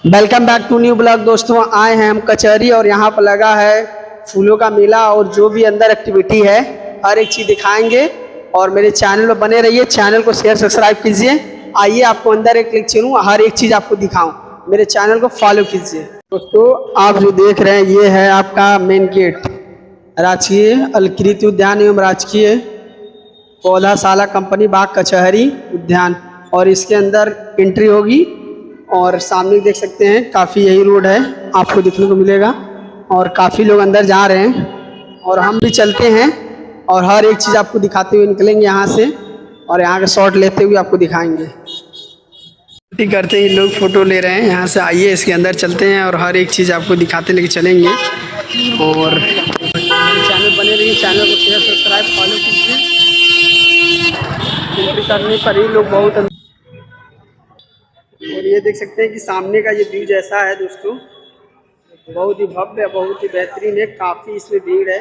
Welcome back to new blog. दोस्तों आए हैं हम कचहरी और यहाँ पर लगा है फूलों का मेला और जो भी अंदर एक्टिविटी है हर एक चीज़ दिखाएंगे। और मेरे चैनल में बने रहिए, चैनल को शेयर सब्सक्राइब कीजिए। आइए आपको अंदर एक क्लिक चलूँ, हर एक चीज़ आपको दिखाऊं। मेरे चैनल को फॉलो कीजिए। दोस्तों आप जो देख रहे हैं ये है आपका मेन गेट, राजकीय अलकृति उद्यान एवं राजकीय पौधाशाला कंपनी बाग कचहरी उद्यान। और इसके अंदर एंट्री होगी और सामने देख सकते हैं काफ़ी यही रोड है आपको दिखने को मिलेगा और काफ़ी लोग अंदर जा रहे हैं और हम भी चलते हैं और हर एक चीज़ आपको दिखाते हुए निकलेंगे यहाँ से और यहाँ का शॉट लेते हुए आपको दिखाएंगे। करते ही लोग फोटो ले रहे हैं यहाँ से। आइए इसके अंदर चलते हैं और हर एक चीज़ आपको दिखाते लेके चलेंगे। और चैनल बने रहिए, चैनल को शेयर सब्सक्राइब फॉलो कीजिए। एंट्री करने पर ही लोग बहुत। और ये देख सकते हैं कि सामने का ये व्यू जैसा है दोस्तों, बहुत ही भव्य, बहुत ही बेहतरीन है। काफ़ी इसमें भीड़ है।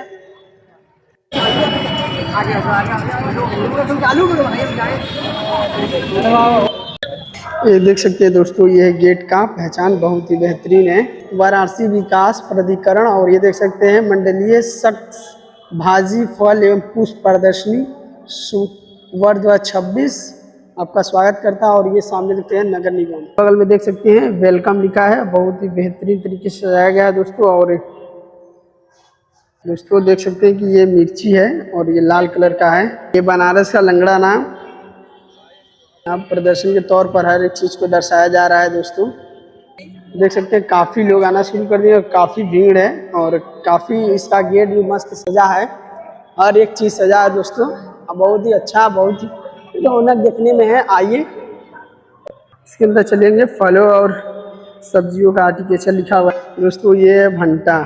ये देख सकते हैं दोस्तों, ये गेट का पहचान बहुत ही बेहतरीन है। वाराणसी विकास प्राधिकरण। और ये देख सकते हैं मंडलीय शख्स भाजी फल एवं पुष्प प्रदर्शनी वर्ष 2026 आपका स्वागत करता है। और ये सामने देखते हैं नगर निगम, बगल में देख सकते हैं वेलकम लिखा है। बहुत ही बेहतरीन तरीके से सजाया गया है दोस्तों। और दोस्तों देख सकते हैं कि ये मिर्ची है और ये लाल कलर का है। ये बनारस का लंगड़ा नाम यहाँ प्रदर्शन के तौर पर हर एक चीज़ को दर्शाया जा रहा है दोस्तों। देख सकते हैं काफ़ी लोग आना शुरू कर दिए और काफ़ी भीड़ है और काफ़ी इसका गेट भी मस्त सजा है। हर एक चीज़ सजा है दोस्तों, बहुत ही अच्छा, बहुत ही रौनक देखने में है। आइए इसके अंदर चलेंगे। फलों और सब्जियों का आर्टिकल्चर लिखा हुआ है दोस्तों। ये है भंटा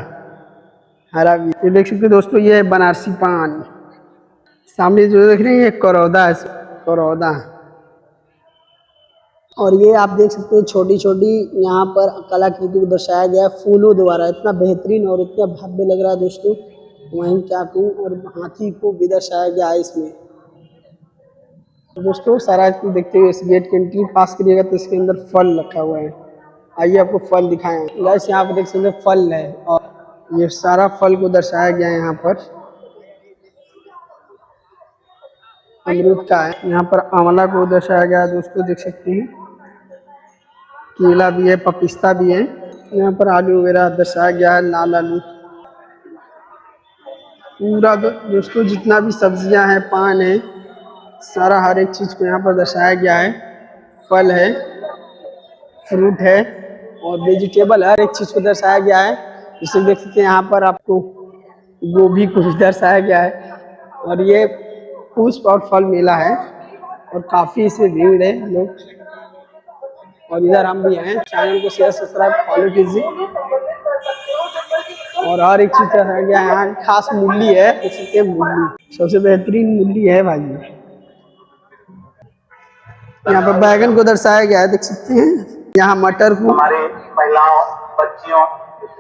हरा भी, ये देख सकते हैं दोस्तों। ये है बनारसी पान। सामने जो देख रहे हैं ये करौदा है, करौदा। और ये आप देख सकते हैं छोटी छोटी यहाँ पर कलाकृति को दर्शाया गया है फूलों द्वारा। इतना बेहतरीन और इतना भव्य लग रहा है दोस्तों, वहीं क्या कहूँ। और हाथी को भी दर्शाया गया है इसमें दोस्तों। सारा को देखते हुए इस गेट के एंट्री पास करिएगा तो इसके अंदर फल रखा हुआ है। आइए आपको फल दिखाएं। गाइस यहाँ पर देख सकते हैं फल है और ये सारा फल को दर्शाया गया है। यहाँ पर अमरूद का है, यहाँ पर आंवला को दर्शाया गया है दोस्तों। देख सकते हैं केला भी है, पपिस्ता भी है। यहाँ पर आलू वगैरह दर्शाया गया है, लाल आलू। पूरा दोस्तों जितना भी सब्जियां हैं, पान है, सारा हर एक चीज़ को यहाँ पर दर्शाया गया है। फल है, फ्रूट है और वेजिटेबल, हर एक चीज़ को दर्शाया गया है। जैसे देख सकते हैं यहाँ पर आपको गोभी को दर्शाया गया है। और ये पुष्प और फल मेला है और काफ़ी इसमें भीड़ है लोग। और इधर हम भी हैं। चैनल को शेयर सब्सक्राइब फॉलो कीजिए। और हर एक चीज़ दर्शाया गया है। यहाँ खास मूली है, देख सकते हैं मूली सबसे बेहतरीन मूली है भाई। यहाँ पर बैगन को दर्शाया गया है, देख सकते हैं। यहाँ मटर को, हमारे महिलाओं बच्चियों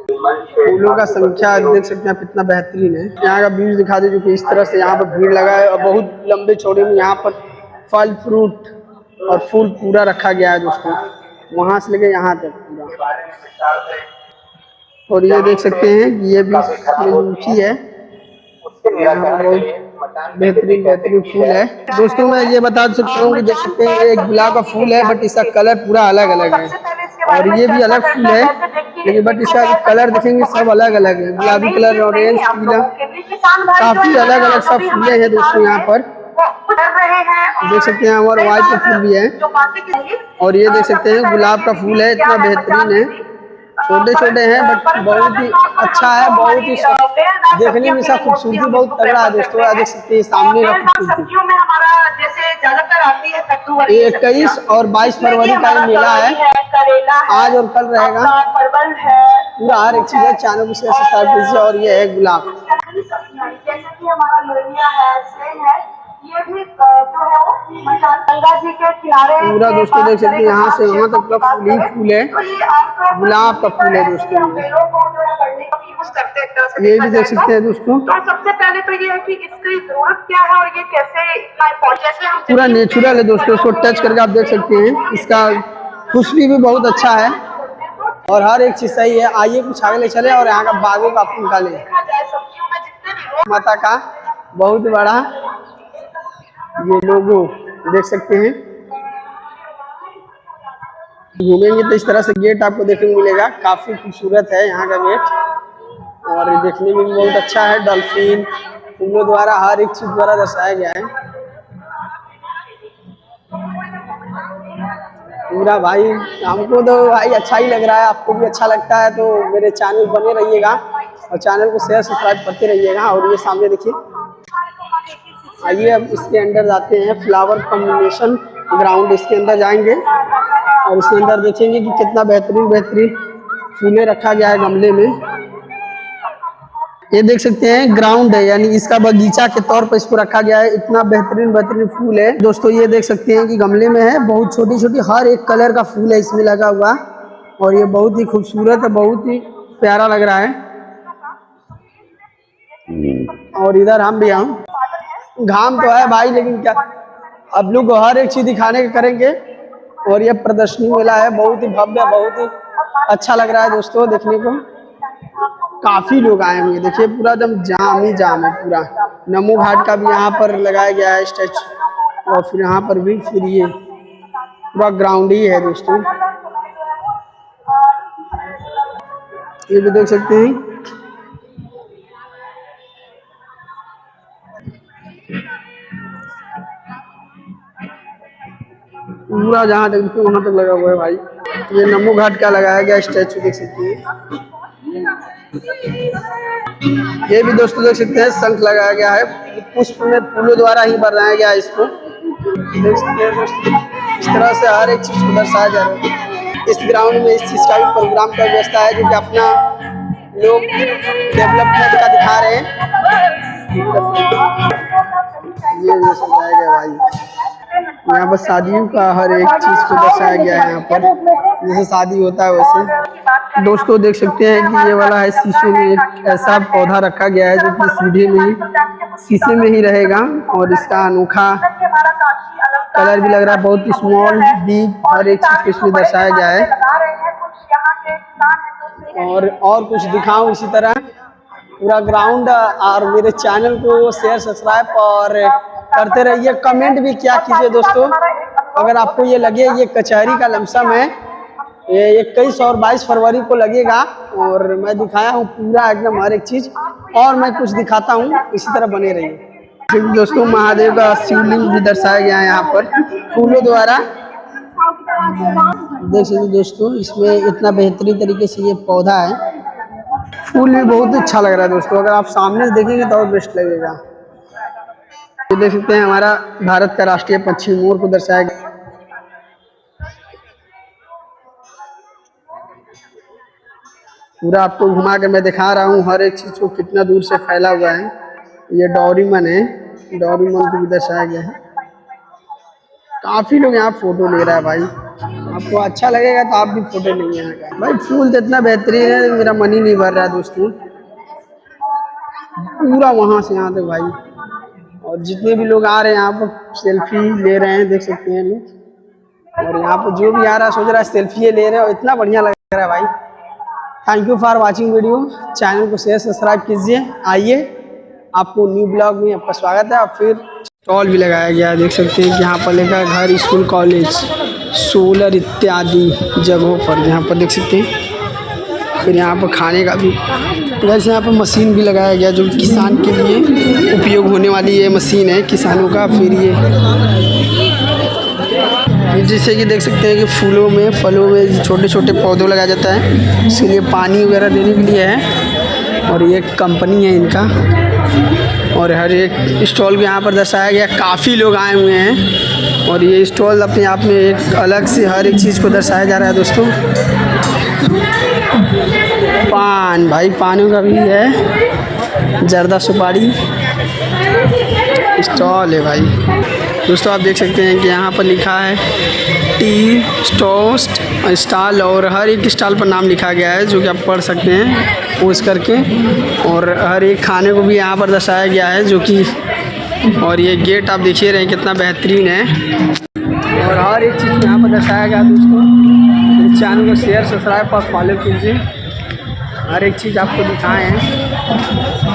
फूलों का संख्या देख सकते हैं कितना बेहतरीन है। यहाँ का व्यूज दिखा दे जो कि इस तरह से यहाँ पर भीड़ लगा है और बहुत लंबे चौड़े में यहाँ पर फल फ्रूट और फूल पूरा रखा गया है दोस्तों, वहाँ से लेके यहाँ तक पूरा। और ये देख सकते हैं कि ये भी सूरजमुखी है, बेहतरीन बेहतरीन फूल है दोस्तों। मैं ये बता सकता हूँ कि देख सकते हैं ये एक गुलाब का फूल है बट इसका कलर पूरा अलग अलग है। और ये भी अलग फूल है लेकिन बट इसका कलर देखेंगे सब अलग अलग है। गुलाबी कलर, ऑरेंज, पीला, काफी अलग अलग सब फूले हैं दोस्तों। यहाँ पर देख सकते हैं और व्हाइट का फूल भी है। और ये देख सकते हैं गुलाब का फूल है, इतना बेहतरीन है। छोटे छोटे हैं बट बहुत ही अच्छा है, बहुत ही देखने में इसका खूबसूरती बहुत तगड़ा है दोस्तों। देख सकते हैं सामने का खूबसूरती। 21 और 22 फरवरी का मेला है, आज और कल रहेगा। पूरा हर एक चीज है। चैनल को शेयर सब्सक्राइब कीजिए। और ये है गुलाब, ये भी जो है वो गंगा जी के किनारे पूरा दोस्तों देख सकते हैं यहाँ से वहाँ तक पूरा फूल ही फूल है। गुलाब का फूल है दोस्तों। ये भी देख सकते हैं दोस्तों। तो सबसे पहले तो ये है कि इसकी जरूरत क्या है और ये कैसे इतना इम्पोर्टेंट है। पूरा नेचुरल है दोस्तों, इसको टच करके आप देख सकते हैं। इसका खुशबू भी बहुत अच्छा है। और हर एक चीज सही है। आइए कुछ आगे ले चले और यहाँ का बागों का आपको निकाले। माता का बहुत बड़ा ये लोगो देख सकते हैं। घूमेंगे तो इस तरह से गेट आपको देखने को मिलेगा। काफी खूबसूरत है यहाँ का गेट और देखने में भी बहुत अच्छा है। डॉल्फिन फूलों द्वारा हर एक चीज द्वारा दर्शाया गया है पूरा। भाई हमको तो भाई अच्छा ही लग रहा है, आपको भी अच्छा लगता है तो मेरे चैनल बने रहिएगा और चैनल को शेयर सब्सक्राइब करते रहिएगा। और ये सामने देखिए, आइए अब इसके अंदर जाते हैं। फ्लावर कॉम्बिनेशन ग्राउंड, इसके अंदर जाएंगे और इसके अंदर देखेंगे कि कितना बेहतरीन बेहतरीन फूलें रखा गया है गमले में। ये देख सकते हैं ग्राउंड है, यानी इसका बगीचा के तौर पर इसको रखा गया है। इतना बेहतरीन बेहतरीन फूल है दोस्तों। ये देख सकते हैं कि गमले में है, बहुत छोटी छोटी हर एक कलर का फूल है इसमें लगा हुआ और ये बहुत ही खूबसूरत है, बहुत ही प्यारा लग रहा है। और इधर हम भी हम घाम तो है भाई, लेकिन क्या अब लोग हर एक चीज दिखाने के करेंगे। और ये प्रदर्शनी मेला है, बहुत ही भव्य, बहुत ही अच्छा लग रहा है दोस्तों देखने को। काफी लोग आए हुए देखिए, पूरा एकदम जाम ही जाम है पूरा। नमो घाट का भी यहाँ पर लगाया गया है स्टैचू और फिर यहाँ पर भी फिर ये पूरा ग्राउंड ही है दोस्तों। ये भी देख सकते हैं। पूरा जहाँ तक वहां तक लगा हुआ है भाई। ये नमो घाट का लगाया गया स्टैचू देख सकते हैं। ये भी दोस्तों देख सकते हैं शंख लगाया गया है, पुष्प में फूलों द्वारा ही बनाया गया है इसको। देख सकते हैं दोस्तों, इस तरह से हर एक चीज को दर्शाया जा रहा है। इस ग्राउंड में इस चीज का भी प्रोग्राम का व्यवस्था है, जो कि अपना लोग डेवलपमेंट का दिखा रहे हैं। ये दर्शाया गया भाई, यहाँ पर शादियों का हर एक चीज को दर्शाया गया है। यहाँ पर जैसे शादी होता है वैसे दोस्तों देख सकते हैं कि ये वाला है शीशे में एक ऐसा पौधा रखा गया है जो कि शीशे में ही रहेगा और इसका अनोखा कलर भी लग रहा है, बहुत ही स्मॉल डीप हर एक चीज को इसमें दर्शाया गया है। और कुछ दिखाऊं इसी तरह पूरा ग्राउंड। और मेरे चैनल को शेयर सब्सक्राइब और करते रहिए, कमेंट भी क्या कीजिए दोस्तों। अगर आपको ये लगे ये कचहरी का लमसम है, ये 21 और 22 फरवरी को लगेगा और मैं दिखाया हूँ पूरा एकदम हर एक चीज, और मैं कुछ दिखाता हूँ, इसी तरह बने रहिए। दोस्तों महादेव का शिवलिंग भी दर्शाया गया है यहाँ पर फूलों द्वारा। देख सकते दोस्तों, इसमें इतना बेहतरीन तरीके से ये पौधा है, फूल भी बहुत अच्छा लग रहा है दोस्तों। अगर आप सामने से देखेंगे तो और बेस्ट लगेगा। ये देख सकते हैं हमारा भारत का राष्ट्रीय पक्षी मोर को दर्शाया गया। पूरा आपको घुमा के मैं दिखा रहा हूँ हर एक चीज को कितना दूर से फैला हुआ है। ये डोरेमोन है, डोरेमोन को भी दर्शाया गया है। काफी लोग यहाँ फोटो ले रहा है भाई, आपको अच्छा लगेगा तो आप भी फोटो लेंगे यहाँ का। भाई फूल तो इतना बेहतरीन है, मेरा मन ही नहीं भर रहा है दोस्तों। पूरा वहां से यहाँ तक भाई, और जितने भी लोग आ रहे हैं यहाँ पर सेल्फी ले रहे हैं देख सकते हैं लोग। और यहाँ पर जो भी आ रहा है सोच रहा है सेल्फी ले रहे हैं और इतना बढ़िया लग रहा है भाई। Thank you for watching video. Channel को शेयर सब्सक्राइब कीजिए। आइए आपको न्यू ब्लॉग में आपका स्वागत है। और फिर स्टॉल भी लगाया गया है, देख सकते हैं कि यहाँ पर लेकर घर, स्कूल, कॉलेज, सोलर इत्यादि जगहों पर यहाँ पर देख सकते हैं। फिर यहाँ पर खाने का भी वैसे यहाँ पर मशीन भी लगाया गया जो किसान के लिए उपयोग होने वाली ये मशीन है किसानों का। फिर ये जैसे कि देख सकते हैं कि फूलों में, फलों में छोटे छोटे पौधे लगाया जाता है, इसके लिए पानी वगैरह देने के लिए है। और ये कंपनी है इनका। और हर एक स्टॉल को यहाँ पर दर्शाया गया, काफ़ी लोग आए हुए हैं और ये स्टॉल अपने आप में एक अलग से हर एक चीज़ को दर्शाया जा रहा है दोस्तों। पान, भाई पानों का भी है, जर्दा सुपारी स्टॉल है भाई। दोस्तों आप देख सकते हैं कि यहाँ पर लिखा है टी टोस्ट स्टॉल और हर एक स्टॉल पर नाम लिखा गया है जो कि आप पढ़ सकते हैं पोस्ट करके। और हर एक खाने को भी यहाँ पर दर्शाया गया है जो कि, और ये गेट आप देखिए रहे हैं कितना बेहतरीन है और हर एक चीज़ यहाँ पर दर्शाया गया दोस्तों। चैनल को शेयर सब्सक्राइब और फॉलो कीजिए। हर एक चीज़ आपको दिखाए हैं।